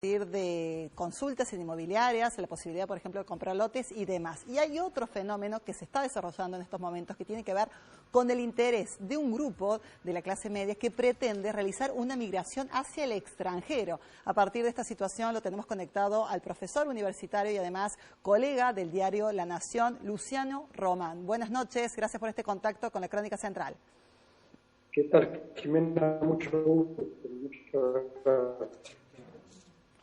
de consultas en inmobiliarias, la posibilidad, por ejemplo, de comprar lotes y demás. Y hay otro fenómeno que se está desarrollando en estos momentos que tiene que ver con el interés de un grupo de la clase media que pretende realizar una migración hacia el extranjero. A partir de esta situación lo tenemos conectado al profesor universitario y además colega del diario La Nación, Luciano Román. Buenas noches, gracias por este contacto con la Crónica Central. ¿Qué tal, Jimena? Mucho gusto.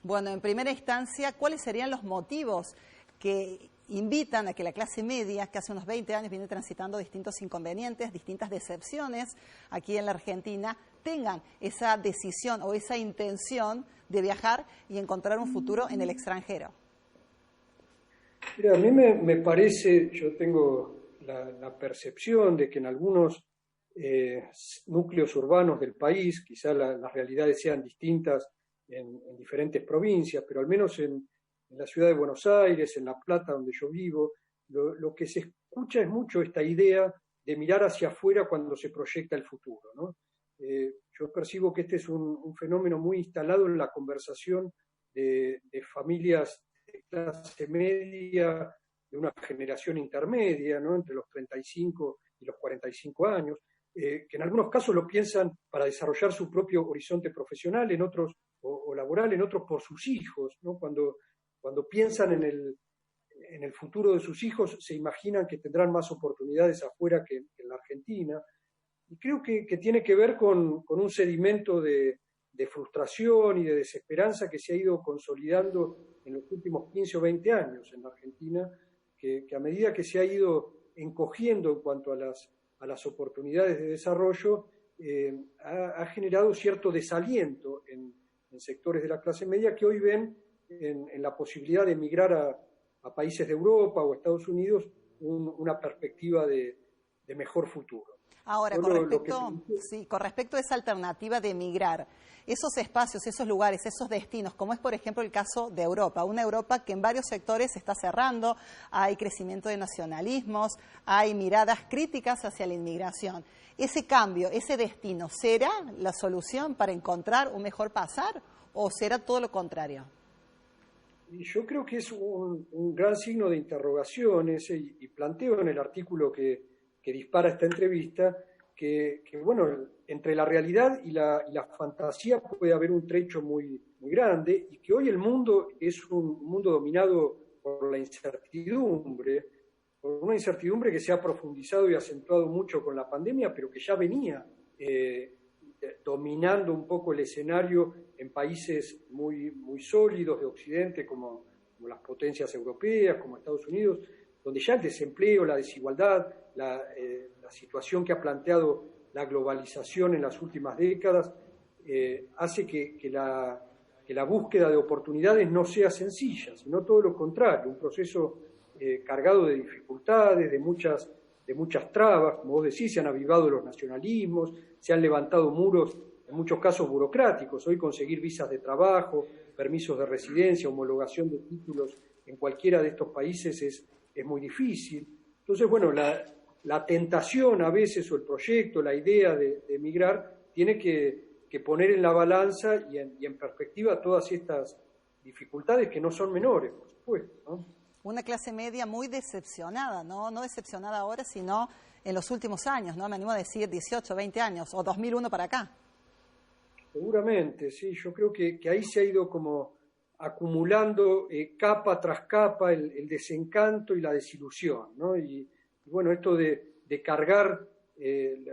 Bueno, en primera instancia, ¿cuáles serían los motivos que invitan a que la clase media, que hace unos 20 años viene transitando distintos inconvenientes, distintas decepciones aquí en la Argentina, tengan esa decisión o esa intención de viajar y encontrar un futuro en el extranjero? Mira, a mí me parece, yo tengo la percepción de que en algunos núcleos urbanos del país, quizá las realidades sean distintas en diferentes provincias, pero al menos en la ciudad de Buenos Aires, en La Plata, donde yo vivo, lo que se escucha es mucho esta idea de mirar hacia afuera cuando se proyecta el futuro, ¿no? Yo percibo que este es un fenómeno muy instalado en la conversación de familias de clase media, de una generación intermedia, ¿no? Entre los 35 y los 45 años, que en algunos casos lo piensan para desarrollar su propio horizonte profesional, en otros o laboral, en otros por sus hijos, ¿no? Cuando piensan en el futuro de sus hijos, se imaginan que tendrán más oportunidades afuera que en la Argentina. Y creo que tiene que ver con un sedimento de frustración y de desesperanza que se ha ido consolidando en los últimos 15 o 20 años en la Argentina, que a medida que se ha ido encogiendo en cuanto a las oportunidades de desarrollo, ha generado cierto desaliento en sectores de la clase media que hoy ven en la posibilidad de emigrar a países de Europa o Estados Unidos una perspectiva de mejor futuro. Ahora, con respecto a esa alternativa de emigrar, esos espacios, esos lugares, esos destinos, como es por ejemplo el caso de Europa, una Europa que en varios sectores se está cerrando, hay crecimiento de nacionalismos, hay miradas críticas hacia la inmigración. Ese cambio, ese destino, ¿será la solución para encontrar un mejor pasar o será todo lo contrario? Y yo creo que es un gran signo de interrogación ese, y planteo en el artículo que dispara esta entrevista que bueno, entre la realidad y la fantasía puede haber un trecho muy, muy grande, y que hoy el mundo es un mundo dominado por la incertidumbre, por una incertidumbre que se ha profundizado y acentuado mucho con la pandemia, pero que ya venía dominando un poco el escenario en países muy, muy sólidos de Occidente, como las potencias europeas, como Estados Unidos, donde ya el desempleo, la desigualdad, la situación que ha planteado la globalización en las últimas décadas, hace que la búsqueda de oportunidades no sea sencilla, sino todo lo contrario, un proceso cargado de dificultades, de muchas trabas. Como vos decís, se han avivado los nacionalismos, se han levantado muros, en muchos casos burocráticos. Hoy conseguir visas de trabajo, permisos de residencia, homologación de títulos en cualquiera de estos países es muy difícil. Entonces, bueno, la tentación a veces, o el proyecto, la idea de emigrar, tiene que poner en la balanza y en perspectiva todas estas dificultades que no son menores, por supuesto, ¿no? Una clase media muy decepcionada, ¿no? No decepcionada ahora, sino en los últimos años, ¿no? Me animo a decir 18, 20 años, o 2001 para acá. Seguramente, sí. Yo creo que ahí se ha ido como acumulando capa tras capa el desencanto y la desilusión, ¿no? Y bueno, esto de cargar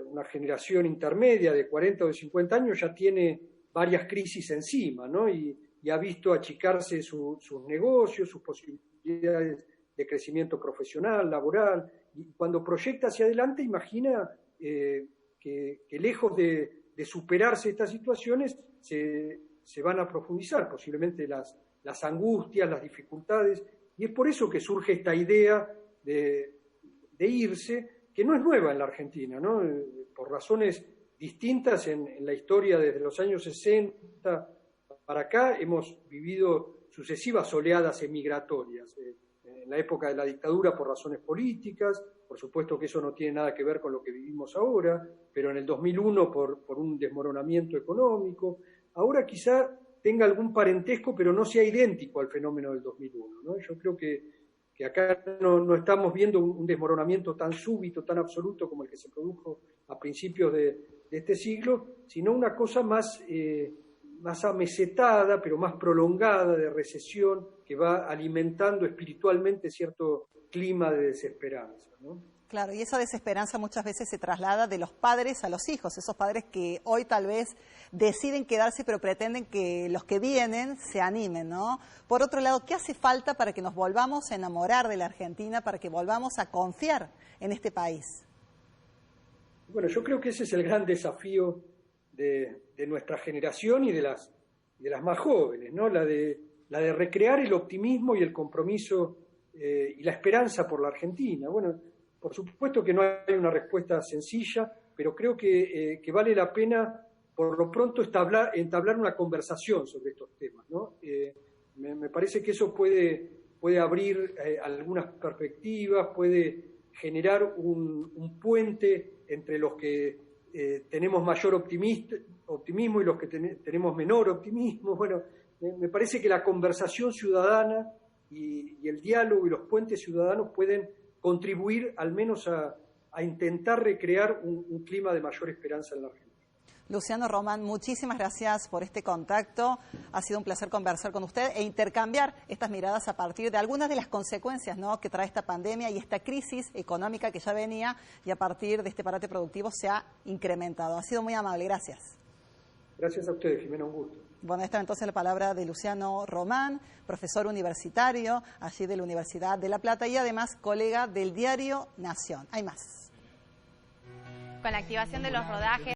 una generación intermedia de 40 o de 50 años ya tiene varias crisis encima, ¿no? Y ha visto achicarse sus negocios, sus posibilidades de crecimiento profesional, laboral, y cuando proyecta hacia adelante imagina que lejos de superarse estas situaciones se van a profundizar posiblemente las angustias, las dificultades, y es por eso que surge esta idea de irse, que no es nueva en la Argentina, ¿no? Por razones distintas en la historia desde los años 60 para acá hemos vivido sucesivas oleadas emigratorias. En la época de la dictadura por razones políticas, por supuesto que eso no tiene nada que ver con lo que vivimos ahora, pero en el 2001 por un desmoronamiento económico. Ahora quizá tenga algún parentesco, pero no sea idéntico al fenómeno del 2001, ¿no? Yo creo que acá no estamos viendo un desmoronamiento tan súbito, tan absoluto como el que se produjo a principios de este siglo, sino una cosa más amesetada, pero más prolongada de recesión, que va alimentando espiritualmente cierto clima de desesperanza, ¿no? Claro, y esa desesperanza muchas veces se traslada de los padres a los hijos, esos padres que hoy tal vez deciden quedarse pero pretenden que los que vienen se animen, ¿no? Por otro lado, ¿qué hace falta para que nos volvamos a enamorar de la Argentina, para que volvamos a confiar en este país? Bueno, yo creo que ese es el gran desafío de nuestra generación y de las más jóvenes, ¿no? La de recrear el optimismo y el compromiso y la esperanza por la Argentina. Bueno, por supuesto que no hay una respuesta sencilla, pero creo que vale la pena, por lo pronto, entablar una conversación sobre estos temas, ¿no? Me parece que eso puede abrir algunas perspectivas, puede generar un puente entre los que tenemos mayor optimismo y los que tenemos menor optimismo. Bueno, me parece que la conversación ciudadana y el diálogo y los puentes ciudadanos pueden contribuir al menos a intentar recrear un clima de mayor esperanza en la Argentina. Luciano Román, muchísimas gracias por este contacto. Ha sido un placer conversar con usted e intercambiar estas miradas a partir de algunas de las consecuencias, ¿no?, que trae esta pandemia y esta crisis económica que ya venía y a partir de este parate productivo se ha incrementado. Ha sido muy amable, gracias. Gracias a ustedes, Jimena, un gusto. Bueno, esta es entonces la palabra de Luciano Román, profesor universitario allí de la Universidad de La Plata y además colega del diario Nación. Hay más. Con la activación de los rodajes